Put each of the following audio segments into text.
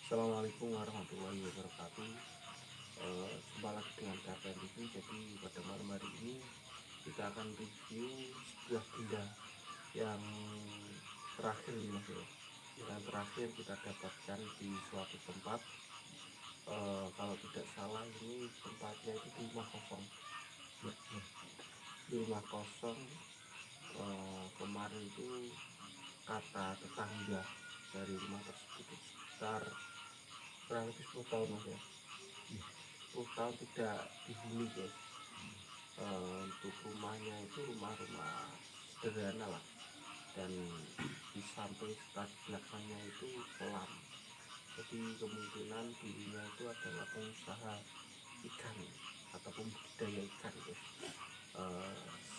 Assalamualaikum warahmatullahi wabarakatuh. Jumpa lagi dengan KPR TV. Jadi pada malam hari ini kita akan review sebuah benda yang terakhir ini Mas ya. Yang terakhir kita dapatkan di suatu tempat. Kalau tidak salah ini tempatnya itu di rumah kosong. Di rumah kosong kemarin itu kata tetangga dari rumah tersebut sekitar kurang lebih 10 tahun Mas ya. 10 tahun tidak dihuni guys. Untuk rumahnya itu rumah-rumah sederhana lah, dan di samping sekat belakangnya itu kolam. Jadi kemungkinan dulunya itu adalah pengusaha ikan ataupun budidaya ikan guys.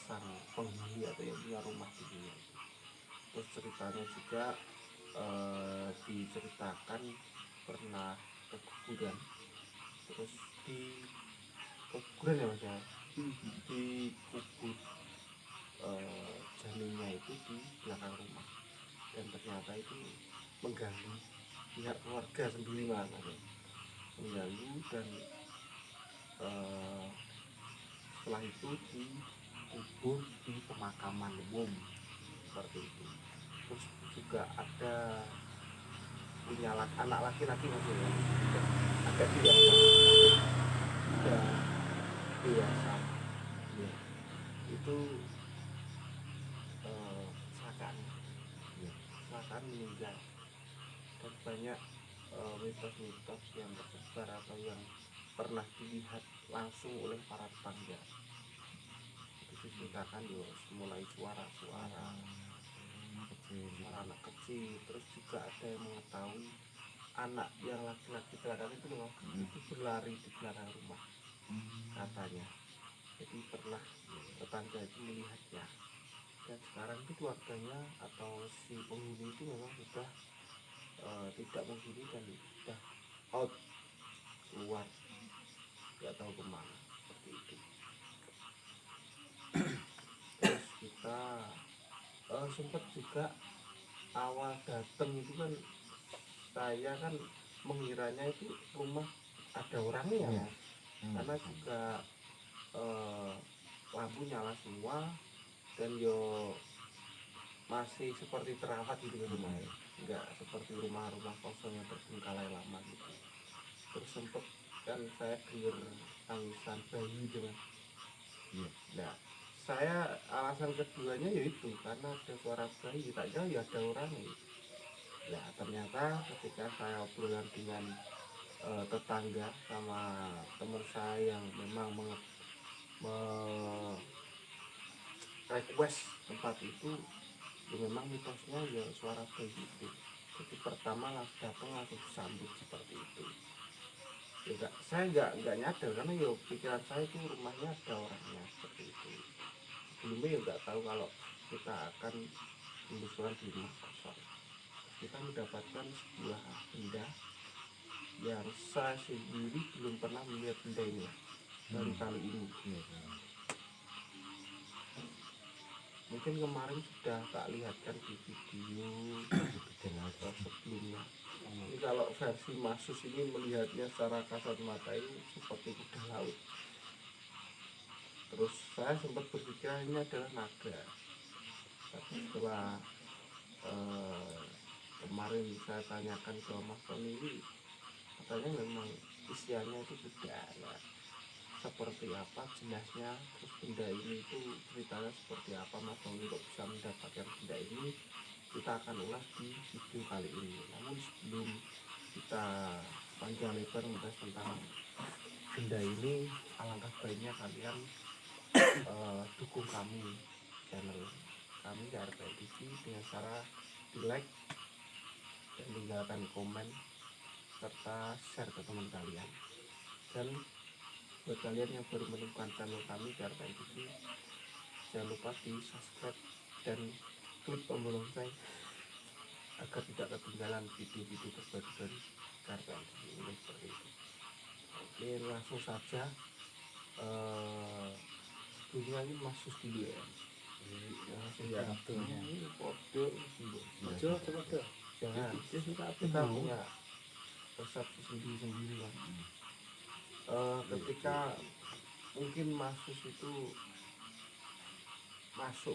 Sang penghuni atau yang punya rumah dulunya itu. Terus ceritanya juga diceritakan pernah keguguran. Terus di keguguran ya Mas ya, dikubur janinnya itu di belakang rumah, dan ternyata itu mengganggu pihak keluarga sendiri Mas, mengganggu. Dan setelah itu dikubur di pemakaman umum seperti itu. Terus juga ada punya anak laki-laki Mas ya, agak dewasa, sudah dewasa ya. Itu kecelakaan kecelakaan meninggal. Dan banyak mitos-mitos yang tersebar atau yang pernah dilihat langsung oleh para tetangga. Itu diceritakan yo mulai suara-suara anak kecil. Terus juga ada yang mengetahui anak yang laki-laki kecelakaan itu loh, itu berlari di belakang rumah katanya. Jadi pernah tetangga itu melihatnya. Dan sekarang itu keluarganya atau si penghuni itu memang sudah tidak menghuni dan sudah out, keluar, nggak tahu kemana seperti itu. Terus kita sempat juga awal datang itu kan, saya kan mengiranya itu rumah ada orangnya ya, karena juga lampu nyala semua dan yo masih seperti terawat gitu kan rumahnya, nggak seperti rumah-rumah kosong yang terbengkalai lama gitu. Terus sempet kan saya dengar tangisan bayi dengan nah, saya alasan keduanya yaitu karena ada suara bayi, tak jauh ya ada orangnya. Nah ternyata ketika saya obrolan dengan tetangga sama teman saya yang memang request tempat itu, ya memang mitosnya ya suara bayi itu. Jadi pertama datang langsung disambut seperti itu. Ya, saya nggak nyadar karena ya pikiran saya itu rumahnya ada orangnya seperti itu. Sebelumnya ya nggak tahu kalau kita akan menelusuri di rumah kosong. Kita mendapatkan sebuah benda yang saya sendiri belum pernah melihat benda ini, baru kali ini. Mungkin kemarin sudah tak lihatkan di video sebelumnya. Ini kalau versi Masus ini melihatnya secara kasat mata ini seperti kuda laut. Terus saya sempat berpikir ini adalah naga, tapi setelah kemarin saya tanyakan ke Mas Tony ini, katanya memang isiannya itu kuda. Nah, seperti apa jelasnya, terus benda ini itu ceritanya seperti apa, Mas Tony kok bisa mendapatkan benda ini, kita akan ulas di video kali ini. Namun sebelum kita panjang lebar membahas tentang benda ini, alangkah baiknya kalian dukung kami, channel kami KRPL TV, dengan cara di like dan tinggalkan komen serta share ke teman kalian. Dan buat kalian yang baru menemukan channel kami KRPL TV, jangan lupa di subscribe dan klik tombol lonceng agar tidak ketinggalan video-video terbaru dari KRPL TV ini. Seperti itu. Oke, langsung saja. Sebelumnya ini Masus dulu ya. Iya, Ini kode coba tuh. jangan, kita punya persepsi sendiri-sendiri lah. Ketika mungkin masuk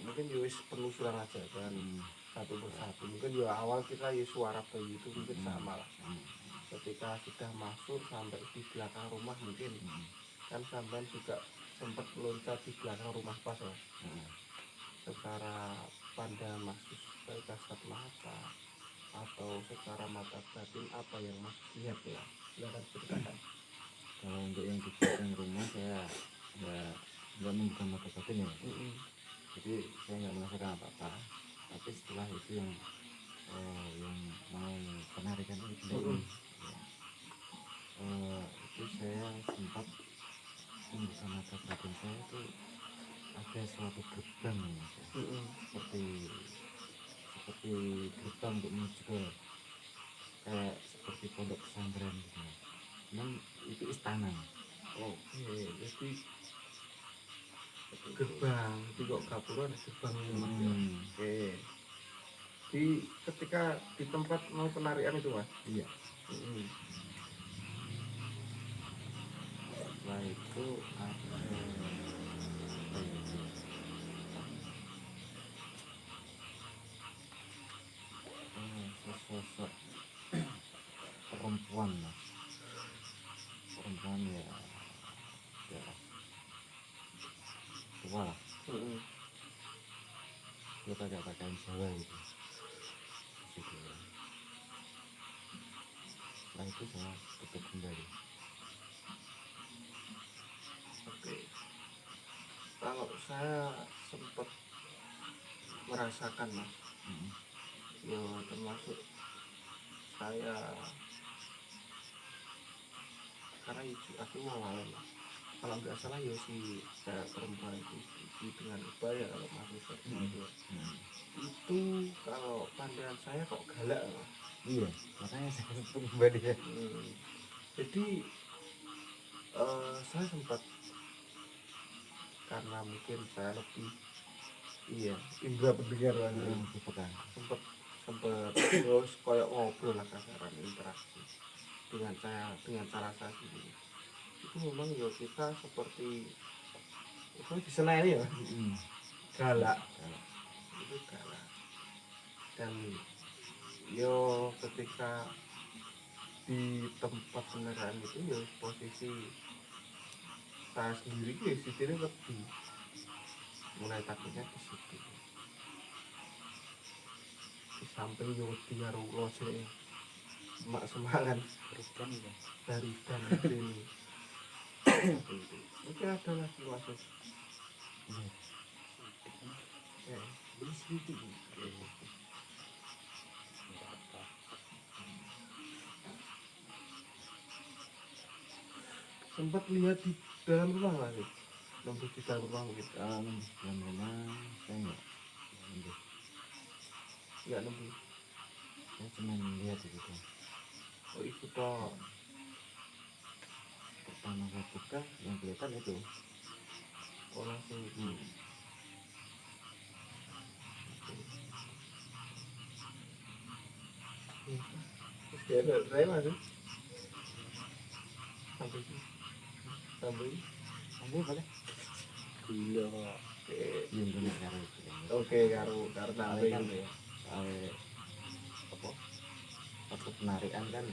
mungkin ya wis penelusuran aja kan, satu persatu. Mungkin ya awal kita ya suara bayi itu mungkin sama lah. Ketika sudah masuk sampai di belakang rumah mungkin kan sampai juga sempat loncat di belakang rumah pas ya. Secara pandangan Mas baik kasat mata atau secara mata batin apa yang Mas lihat ya, silakan ceritakan. Kalau untuk yang di belakang rumah saya nggak membuka mata batin ya. Jadi saya nggak merasakan apa-apa. Tapi setelah itu yang mau penarikan itu itu saya sempat membuka mata batin saya itu ada suatu gerbang ya, seperti gerbang untuk menuju ke kayak seperti pondok pesantren gitu. Cuman itu istana. Jadi gerbang itu kok gapura ada gerbang. Di ketika di tempat mau penarikan itu Mas. Iya. Setelah itu ada sesosok perempuan Mas. Perempuan ya tua lah. Dia pakai pakaian Jawa gitu. Setelah itu saya tutup kembali. Oke. Kalau saya sempat merasakan Mas, ya termasuk saya karena itu aku mau lawan Mas. Kalau nggak salah ya si kayak perempuan itu dengan ubaya kalau masuk seperti itu. Itu kalau pandangan saya kok galak Mas. Iya, makanya saya tutup kembali ya. Jadi saya sempat karena mungkin saya lebih indra pendengar kan sempat terus kayak ngobrol lah kasaran interaksi dengan cara saya sendiri. Itu memang ya kita seperti itu diseneni ya, galak itu galak. Dan yo ketika di tempat penerapan itu ya posisi saya sendiri ya sini lebih mulai takutnya di situ. Di samping yo wedi karo lojo mak semangan dari dan ini. Mungkin ada lagi masuk. Beli sedikit. Sempat lihat di dalam rumah nggak sih? Nembus di dalam rumah mungkin? Nembus dalam rumah saya nggak nembus. Saya cuma lihat itu. Oh itu toh. Pertama saya buka yang kelihatan itu. Oh langsung. Ya ada saya masuk. Sampai boleh. Gila. Oke karo sampai kan ya. Waktu penarikan kan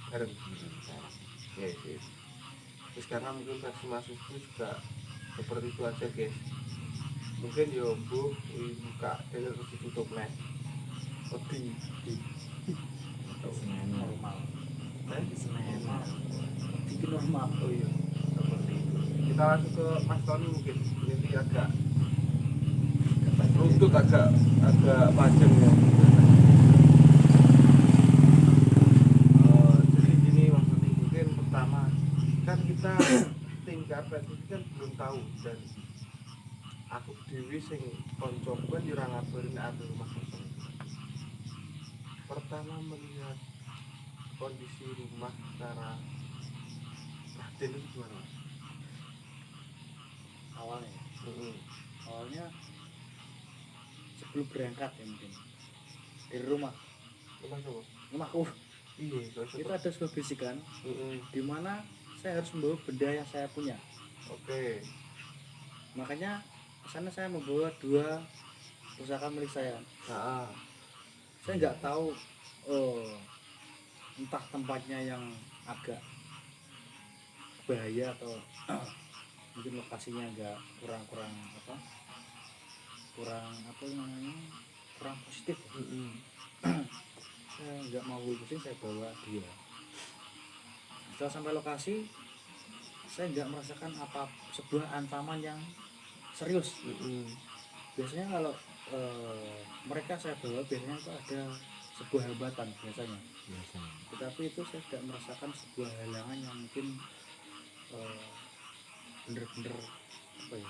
bareng. Oke. Terus karena mungkin versi masukku juga seperti itu aja guys. Mungkin yo bu buka dan terus ditutup nih. Di normal. Di normal. Oh iya. Seperti itu. Kita langsung ke Mas Tony mungkin. Ini agak runtut agak panjang ya. Jadi gini Mas Tony, mungkin pertama kan kita tingkat itu kan belum tahu dan aku dewi sing koncoku kan ora ngabarin ada rumah kosong. Pertama melihat kondisi rumah secara batin itu gimana? Awalnya sebelum berangkat ya mungkin dari rumah Rumah siapa? rumahku iya kalau Itu seperti ada sebuah bisikan Mm-mm. di mana saya harus membawa benda yang saya punya. Oke. Makanya kesana saya membawa 2 pusaka milik saya. Nah, Saya nggak tahu, oh, entah tempatnya yang agak bahaya atau mungkin lokasinya agak kurang apa, kurang apa namanya, kurang positif ya. mm-mm. Saya nggak mau pusing, saya bawa dia. Setelah sampai lokasi, saya nggak merasakan sebuah ancaman yang serius. Mm-mm. Biasanya kalau mereka saya bawa biasanya itu ada sebuah hambatan biasanya, biasanya. tetapi itu saya tidak merasakan sebuah halangan yang mungkin eh, bener-bener apa ya,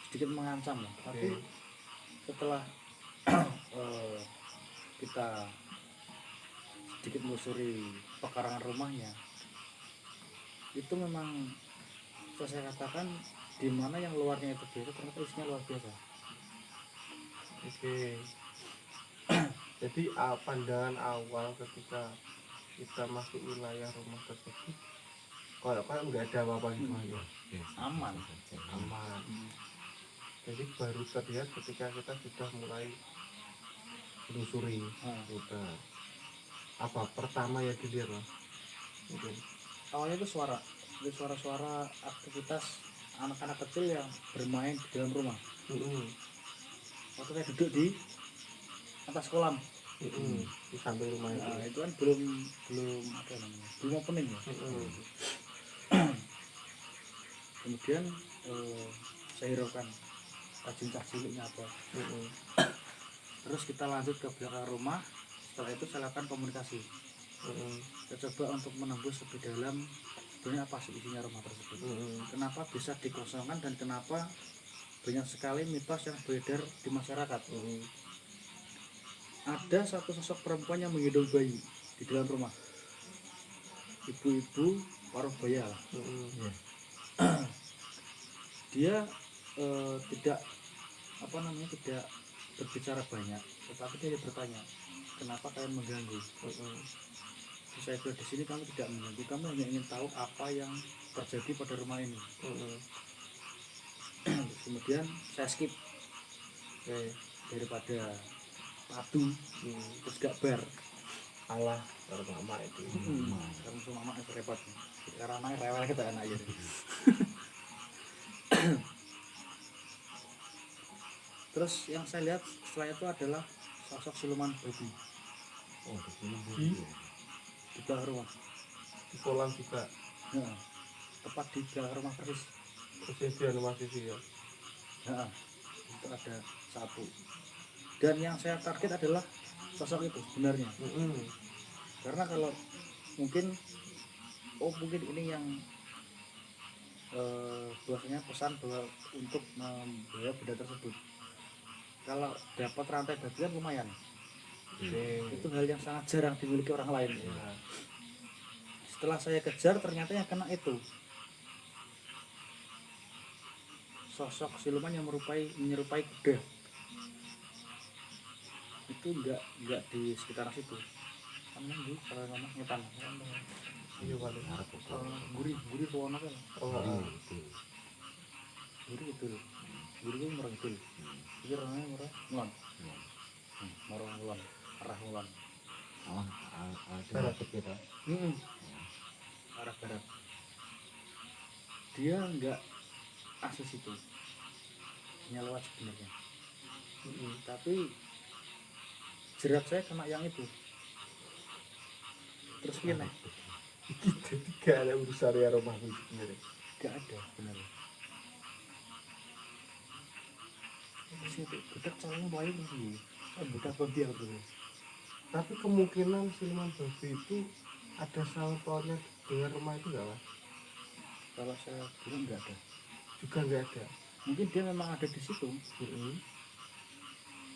sedikit mengancam lah. Tapi Oke. setelah eh, kita sedikit melusuri pekarangan rumahnya, itu memang saya katakan di mana yang luarnya itu biasa ternyata isinya luar biasa. Oke. Jadi pandangan awal ketika kita masuk wilayah rumah tersebut, kalau nggak ada apa-apa di rumahnya, Biasa, Aman. biasa saja. aman. Jadi baru terlihat ketika kita sudah mulai menelusuri. Udah. Apa pertama ya dilihat mas? Mungkin. Awalnya itu suara-suara aktivitas anak-anak kecil yang bermain di dalam rumah. Mm-mm. Waktu saya duduk di atas kolam, Mm-mm. Di samping rumah itu. nah, itu kan belum apa namanya, belum opening ya. Mm-mm. Kemudian saya hiraukan cacing ciliknya apa. Mm-mm. Terus kita lanjut ke belakang rumah. Setelah itu saya lakukan komunikasi. Mm-mm. Saya coba untuk menembus lebih dalam sebenarnya apa sih isinya rumah tersebut. Mm-mm. Kenapa bisa dikosongkan dan kenapa banyak sekali mitos yang beredar di masyarakat. Mm-mm. Ada satu sosok perempuan yang menggendong bayi di dalam rumah. Ibu-ibu paruh baya lah. Mm-mm. Iya. Dia tidak apa namanya, tidak berbicara banyak, tetapi dia bertanya, kenapa kalian mengganggu? Mm-mm. Terus saya bilang, di sini kami tidak mengganggu, kami hanya ingin tahu apa yang terjadi pada rumah ini. Mm-mm. Terus kemudian saya skip Oke. daripada padu terus gak bar. Allah baru mama itu. Karena semua mama itu repot, karena anaknya rewel kita anak aja. Terus yang saya lihat setelah itu adalah sosok siluman babi Oh, di sini Di? di belakang rumah. Di kolam juga. Nah, tepat di belakang rumah persis. Kejadian masih sih ya. Nah, itu ada satu. Dan yang saya target adalah sosok itu sebenarnya. Mm-mm. Karena kalau mungkin mungkin ini yang bahwasanya pesan bahwa untuk membawa benda tersebut. Kalau dapat rantai babi kan lumayan. Oke. Itu hal yang sangat jarang dimiliki orang lain. Ya. Setelah saya kejar ternyata yang kena itu sosok siluman yang menyerupai kuda. Itu enggak di sekitar situ. Kan di kalau ngomong ngetan. Iya kali. Arab kok. Guri ruwono kan. Oh, Itu. Guri itu. Guri itu murah itu. Jadi orangnya murah ngulon. Murah ngulon. Arah ngulon. Barat kita. Arah barat. Dia enggak akses itu. Hanya lewat sebenarnya. Tapi jerat saya kena yang itu. Terus gimana? Jadi gak ada urusan ya rumah sendiri. Gak ada benar. Situ budak caranya baik sih. Budak babi apa tuh? Tapi kemungkinan siluman babi itu ada sangkutnya dengan rumah itu gak mas? Kalau saya bilang nggak ada. Juga nggak ada. Mungkin dia memang ada di situ. Mm-mm.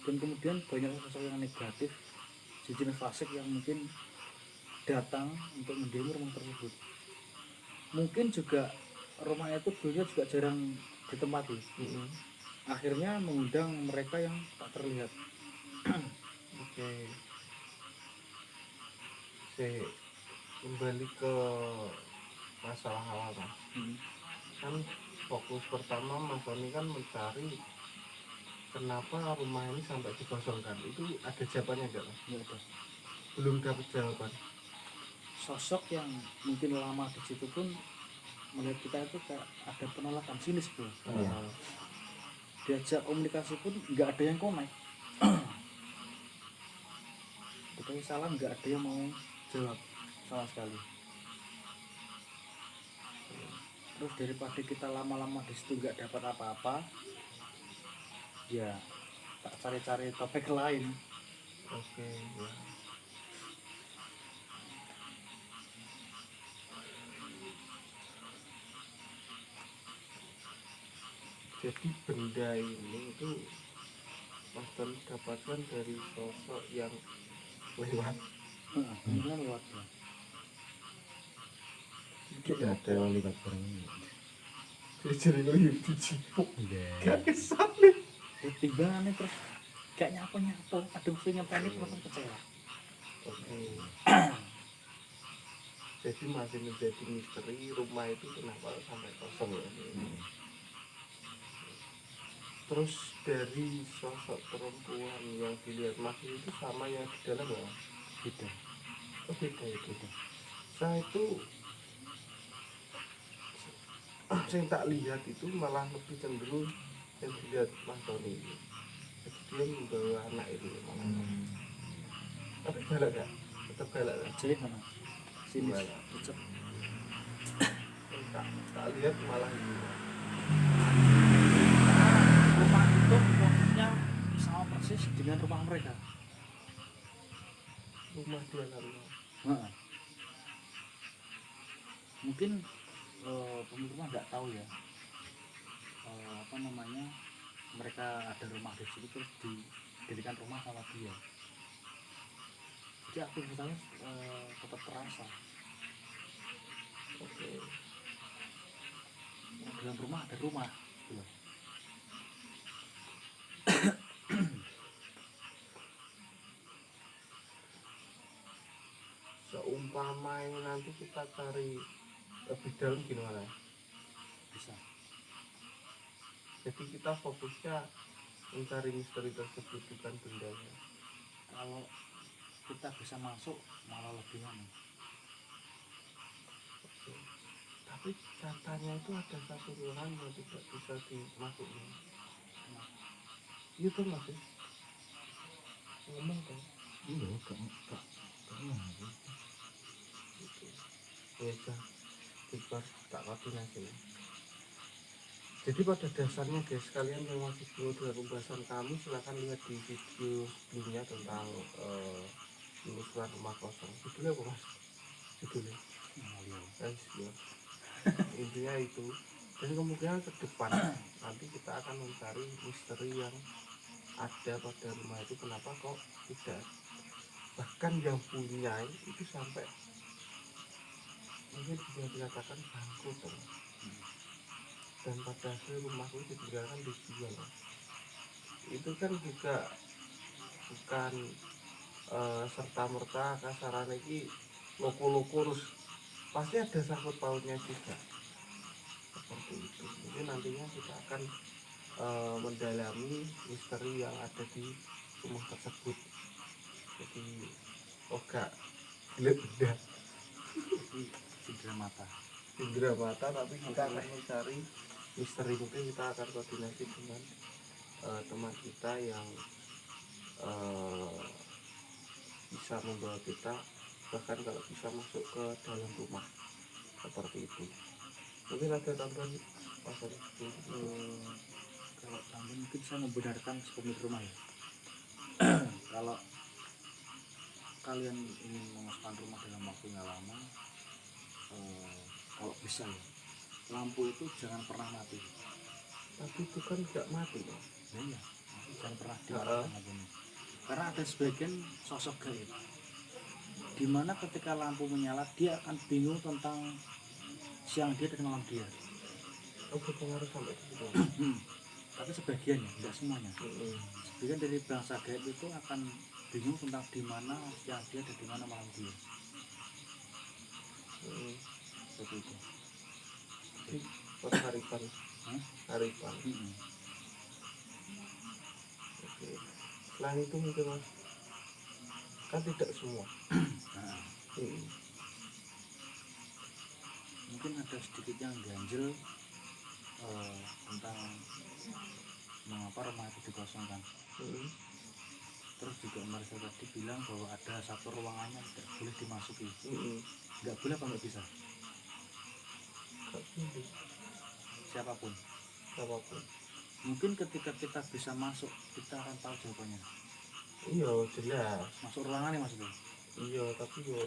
Dan kemudian banyak sosok yang negatif, jenis fasik yang mungkin datang untuk mendemo rumah tersebut. Mungkin juga rumahnya itu dulunya juga jarang ditempati. Mm-mm. Akhirnya mengundang mereka yang tak terlihat. Oke. Oke, kembali ke masalah awal Mas. Kan fokus pertama Mas Tony kan mencari kenapa rumah ini sampai dikosongkan. Itu ada jawabannya enggak Mas? Nggak ada. Belum dapat jawaban. Sosok yang mungkin lama di situ pun melihat kita itu kayak ada penolakan sinis bro. Iya. Diajak komunikasi pun nggak ada yang connect. Dikasih salam nggak ada yang mau jawab sama sekali. Terus daripada kita lama-lama di situ nggak dapat apa-apa, ya tak cari-cari topik lain. Oke, ya. Jadi benda ini itu Mas Tony dapatkan dari sosok yang lewat. Beneran lewat ya. Tidak ada yang libat bareng. Dia jadi ngeliat di cipuk. Iya. Gak kesan nih. Timbangannya terus kayak nyapu, aduh saya nyampein langsung kecewa. Oke. Jadi masih menjadi misteri rumah itu kenapa sampai kosong ya. Terus dari sosok perempuan yang dilihat Mas itu sama yang di dalam ya? Gitu. Oh beda itu. Saya itu saya tak lihat itu malah lebih cenderung yang dilihat Mas Tony. Jadi dia membawa anak itu malah. Tapi galak gak? Tetap galak gak? Jadi mana? Sini. Gimana? Cocok. Tak lihat malah ini. Rumah itu posisinya sama persis dengan rumah mereka. Rumah dia lama. Nah, mungkin pemilik rumah nggak tahu ya apa namanya, mereka ada rumah di situ terus didirikan rumah sama dia. Jadi aktivitasnya tetap terasa. Oke. Dalam rumah ada rumah gitu loh. Seumpama ini nanti kita cari lebih dalam gimana? Bisa. Jadi kita fokusnya mencari misteri tersebut bukan bendanya. Kalau kita bisa masuk malah lebih mana. Oke. Tapi katanya itu ada satu ruangan yang tidak bisa dimasuki. Itu masih ngomong kan? Iya, kak. Gitu. Ya dah, kita tak koordinasi. Jadi pada dasarnya guys, kalian yang masih belum dengan pembahasan kami silahkan lihat di video sebelumnya tentang penelusuran rumah kosong. Judulnya apa mas? Judulnya ya. Intinya itu. Dan kemungkinan ke depan nanti kita akan mencari misteri yang ada pada rumah itu, kenapa kok tidak, bahkan yang punya itu sampai mungkin bisa dikatakan bangkrut dan pada akhirnya rumahku ditinggalkan dijual. Itu kan juga bukan serta merta kasaran ini loko-loko terus, pasti ada sangkut pautnya juga seperti itu. Mungkin nantinya kita akan mendalami misteri yang ada di rumah tersebut. Jadi gak gila benda indra mata, tapi kita akan mencari misteri. Mungkin kita akan koordinasi dengan teman kita yang bisa membawa kita bahkan kalau bisa masuk ke dalam rumah seperti itu. Mungkin ada tambahan pasal Kalau tambahan mungkin saya membenarkan pemilik rumah ya. Kalau kalian ingin mengosongkan rumah dalam waktu yang lama, kalau bisa ya, lampu itu jangan pernah mati. tapi itu kan nggak mati dong. Ya, iya, jangan pernah dimatikan lampunya. Karena ada sebagian sosok gaib dimana ketika lampu menyala dia akan bingung tentang siang dia dan malam dia. Berpengaruh sampai ke situ. Tapi sebagian ya, tidak semuanya. Sebagian dari bangsa gaib itu akan bingung tentang di mana siang dia dan di mana malam dia. Mm. seperti itu. Jadi kota Haripan. Hah? Haripan. Mm-mm. Oke. Selain itu mungkin mas, kan tidak semua. Nah, Mm. mungkin ada sedikit yang ganjel tentang mengapa rumah itu dikosongkan. Mm. Terus juga Marcel tadi bilang bahwa ada satu ruangan yang tidak boleh dimasuki. Mm. Nggak boleh apa nggak bisa? Gak boleh. Siapapun. Apapun. Mungkin ketika kita bisa masuk, kita akan tahu jawabannya. Iya jelas. Masuk ruangan nih maksudnya. Iya tapi yo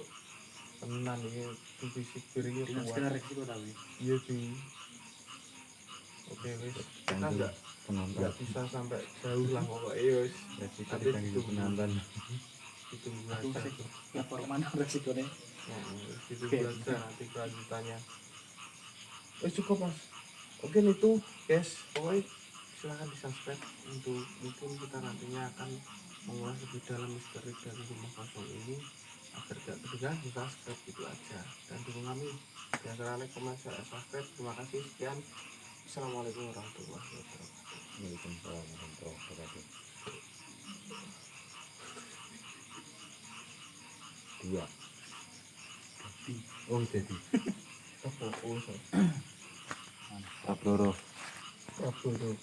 tenan ya itu fisik dirinya Dengan kuat. segala resiko tapi. Iya cuy. Oke wis. Kita Tanggung nggak penonton, bisa sampai jauh lah pokoknya wis. resiko Nanti ditanggung ditunggu. penonton. Ditunggu Aduh aja. sih, lapor mana resikonya? Ditunggu aja nanti kelanjutannya. Cukup mas. Mungkin itu guys. Pokoknya silahkan di subscribe untuk mungkin kita nantinya akan mengulas lebih dalam misteri dari rumah kosong ini agar gak kedengaran di subscribe gitu aja dan dukung kami jangan lupa like, comment, share, subscribe. Terima kasih sekian. Assalamualaikum warahmatullahi wabarakatuh. Waalaikumsalam warahmatullahi wabarakatuh. Dua. Oh jadi Apa? Oh, sorry. Tabloro. Apa tuh?